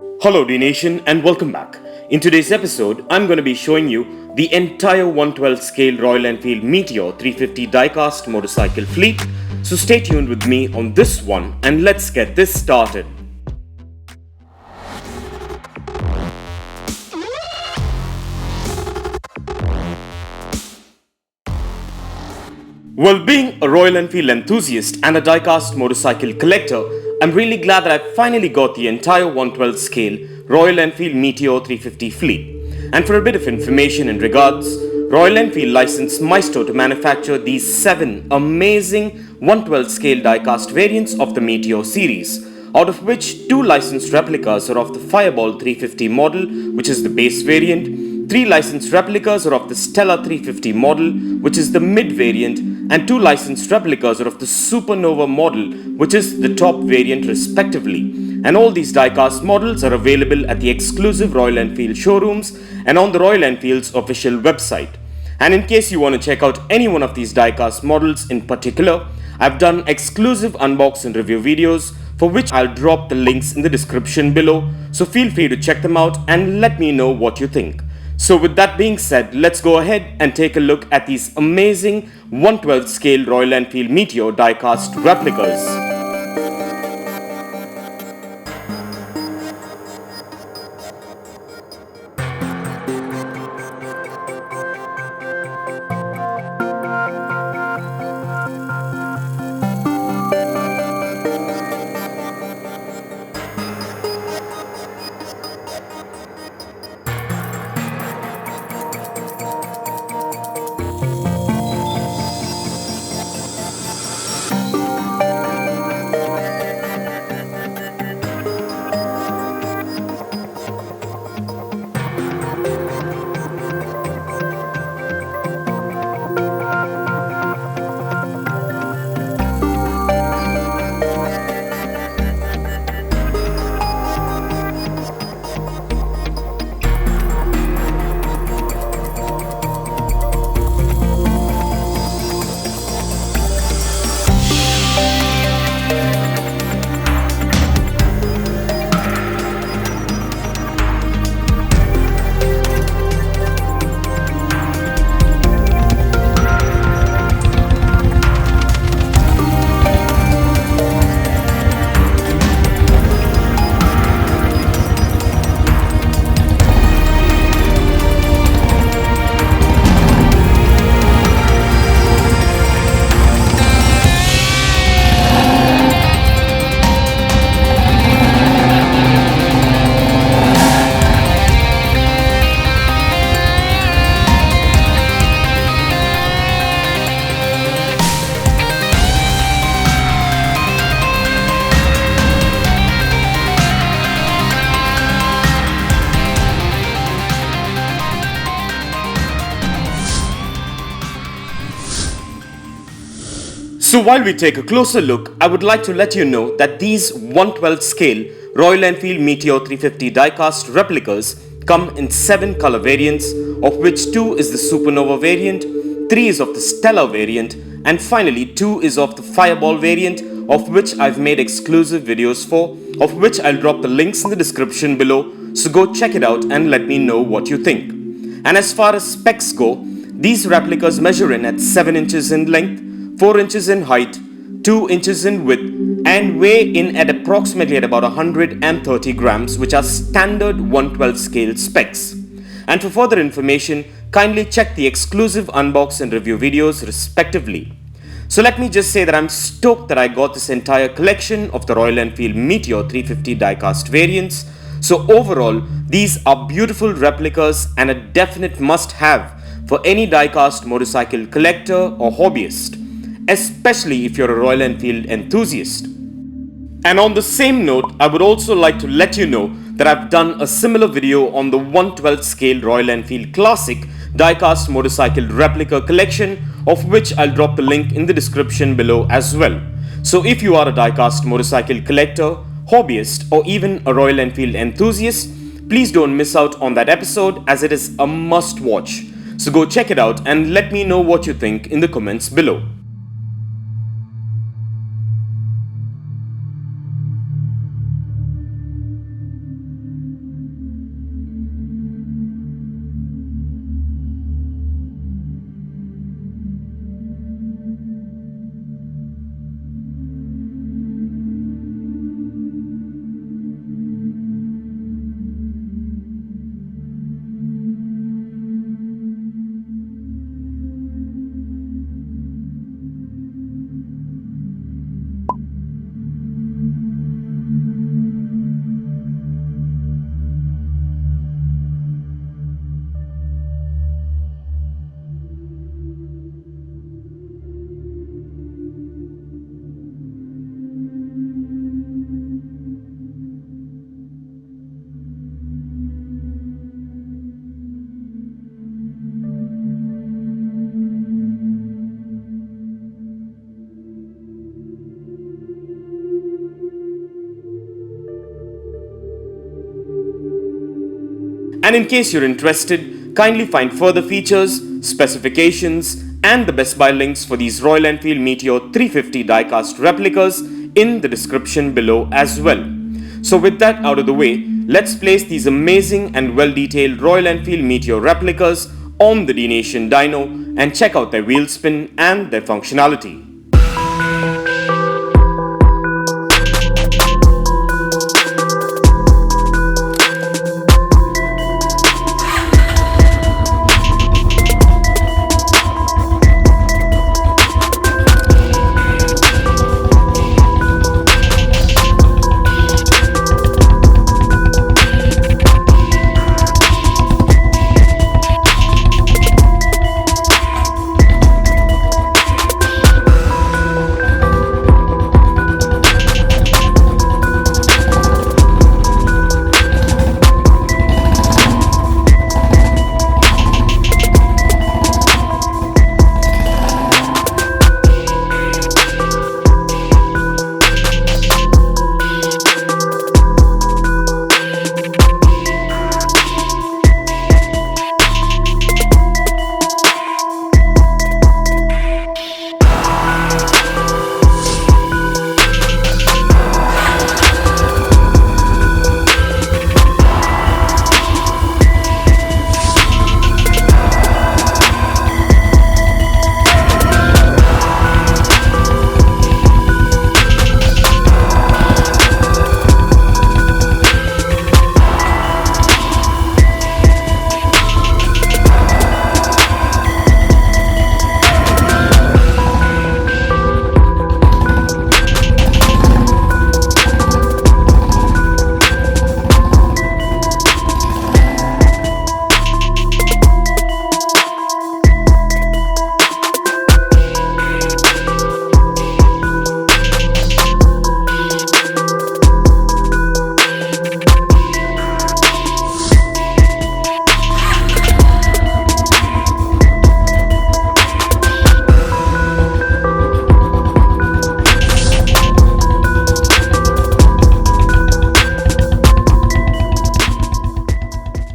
Hello Dnation and welcome back. In today's episode, I'm going to be showing you the entire 112 scale Royal Enfield Meteor 350 diecast motorcycle fleet. So stay tuned with me on this one and let's get this started. Well, being a Royal Enfield enthusiast and a diecast motorcycle collector, I'm really glad that I finally got the entire 112 scale Royal Enfield Meteor 350 fleet. And for a bit of information in regards, Royal Enfield licensed Maisto to manufacture these 7 amazing 112 scale diecast variants of the Meteor series, out of which 2 licensed replicas are of the Fireball 350 model, which is the base variant, 3 licensed replicas are of the Stellar 350 model, which is the mid variant, and 2 licensed replicas are of the Supernova model, which is the top variant respectively. And all these diecast models are available at the exclusive Royal Enfield showrooms and on the Royal Enfield's official website. And in case you want to check out any one of these diecast models in particular, I've done exclusive unbox and review videos for which I'll drop the links in the description below, so feel free to check them out and let me know what you think. So with that being said, let's go ahead and take a look at these amazing 112 scale Royal Enfield Meteor diecast replicas. So while we take a closer look, I would like to let you know that these 112 scale Royal Enfield Meteor 350 diecast replicas come in 7 color variants, of which 2 is the Supernova variant, 3 is of the Stellar variant, and finally 2 is of the Fireball variant, of which I've made exclusive videos for, of which I'll drop the links in the description below, so go check it out and let me know what you think. And as far as specs go, these replicas measure in at 7 inches in length, 4 inches in height, 2 inches in width, and weigh in at approximately at about 130 grams, which are standard 112 scale specs. And for further information, kindly check the exclusive unbox and review videos respectively. So let me just say that I'm stoked that I got this entire collection of the Royal Enfield Meteor 350 diecast variants. So overall, these are beautiful replicas and a definite must-have for any diecast motorcycle collector or hobbyist, especially if you're a Royal Enfield enthusiast. And on the same note, I would also like to let you know that I've done a similar video on the 112 scale Royal Enfield Classic diecast motorcycle replica collection, of which I'll drop the link in the description below as well. So if you are a diecast motorcycle collector, hobbyist, or even a Royal Enfield enthusiast, please don't miss out on that episode as it is a must watch. So go check it out and let me know what you think in the comments below. And in case you're interested, kindly find further features, specifications, and the best buy links for these Royal Enfield Meteor 350 diecast replicas in the description below as well. So with that out of the way, let's place these amazing and well-detailed Royal Enfield Meteor replicas on the Dnation dyno and check out their wheel spin and their functionality.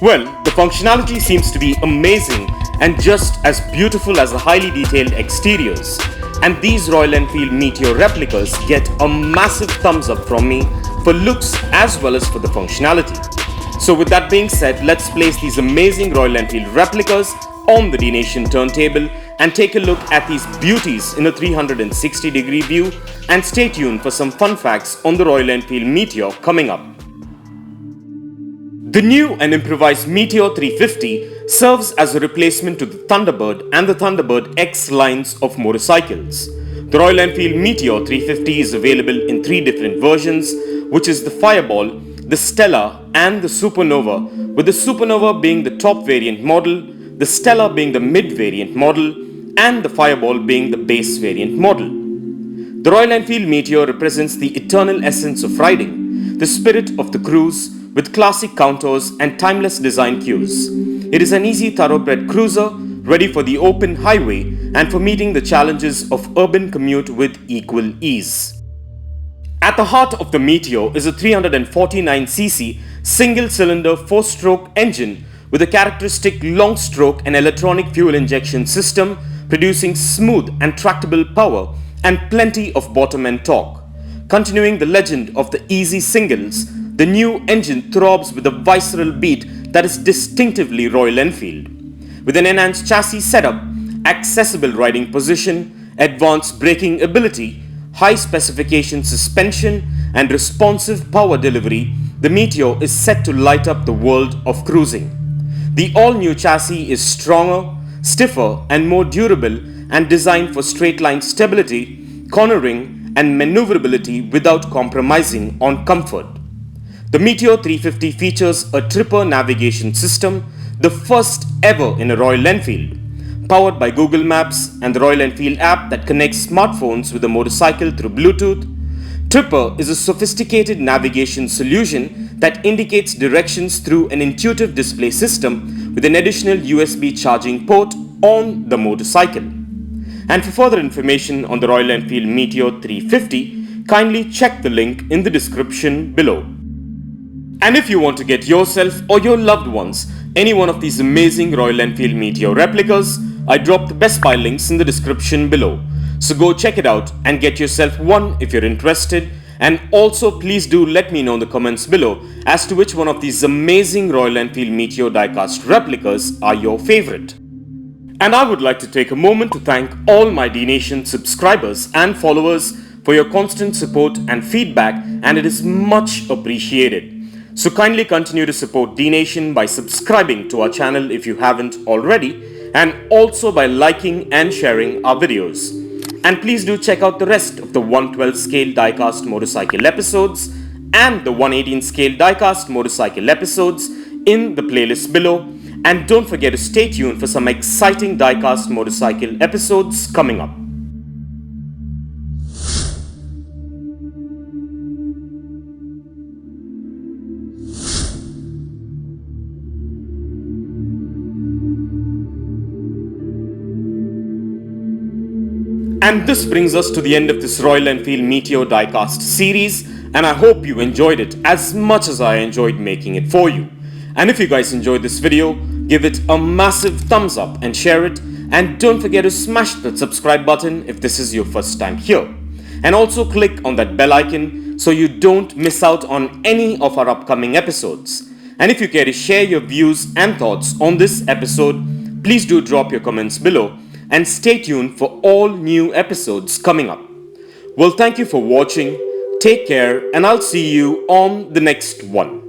Well, the functionality seems to be amazing and just as beautiful as the highly detailed exteriors. And these Royal Enfield Meteor replicas get a massive thumbs up from me for looks as well as for the functionality. So with that being said, let's place these amazing Royal Enfield replicas on the Dnation turntable and take a look at these beauties in a 360-degree view, and stay tuned for some fun facts on the Royal Enfield Meteor coming up. The new and improvised Meteor 350 serves as a replacement to the Thunderbird and the Thunderbird X lines of motorcycles. The Royal Enfield Meteor 350 is available in 3 different versions, which is the Fireball, the Stellar and the Supernova, with the Supernova being the top variant model, the Stellar being the mid variant model, and the Fireball being the base variant model. The Royal Enfield Meteor represents the eternal essence of riding, the spirit of the cruise, with classic counters and timeless design cues. It is an easy thoroughbred cruiser, ready for the open highway and for meeting the challenges of urban commute with equal ease. At the heart of the Meteor is a 349cc single-cylinder 4-stroke engine with a characteristic long-stroke and electronic fuel injection system, producing smooth and tractable power and plenty of bottom-end torque. Continuing the legend of the easy singles, the new engine throbs with a visceral beat that is distinctively Royal Enfield. With an enhanced chassis setup, accessible riding position, advanced braking ability, high specification suspension, and responsive power delivery, the Meteor is set to light up the world of cruising. The all-new chassis is stronger, stiffer, and more durable, and designed for straight-line stability, cornering, and maneuverability without compromising on comfort. The Meteor 350 features a tripper navigation system, the first ever in a Royal Enfield, powered by Google Maps and the Royal Enfield app that connects smartphones with a motorcycle through Bluetooth. Tripper is a sophisticated navigation solution that indicates directions through an intuitive display system with an additional USB charging port on the motorcycle. And for further information on the Royal Enfield Meteor 350, kindly check the link in the description below. And if you want to get yourself or your loved ones any one of these amazing Royal Enfield Meteor replicas, I dropped the Best Buy links in the description below. So go check it out and get yourself one if you're interested. And also please do let me know in the comments below as to which one of these amazing Royal Enfield Meteor diecast replicas are your favorite. And I would like to take a moment to thank all my Dnation subscribers and followers for your constant support and feedback, and it is much appreciated. So kindly continue to support Dnation by subscribing to our channel if you haven't already, and also by liking and sharing our videos. And please do check out the rest of the 112 scale diecast motorcycle episodes and the 118 scale diecast motorcycle episodes in the playlist below. And don't forget to stay tuned for some exciting diecast motorcycle episodes coming up. And this brings us to the end of this Royal Enfield Meteor diecast series, and I hope you enjoyed it as much as I enjoyed making it for you. And if you guys enjoyed this video, give it a massive thumbs up and share it, and don't forget to smash that subscribe button if this is your first time here. And also click on that bell icon so you don't miss out on any of our upcoming episodes. And if you care to share your views and thoughts on this episode, please do drop your comments below. And stay tuned for all new episodes coming up. Well, thank you for watching, take care, and I'll see you on the next one.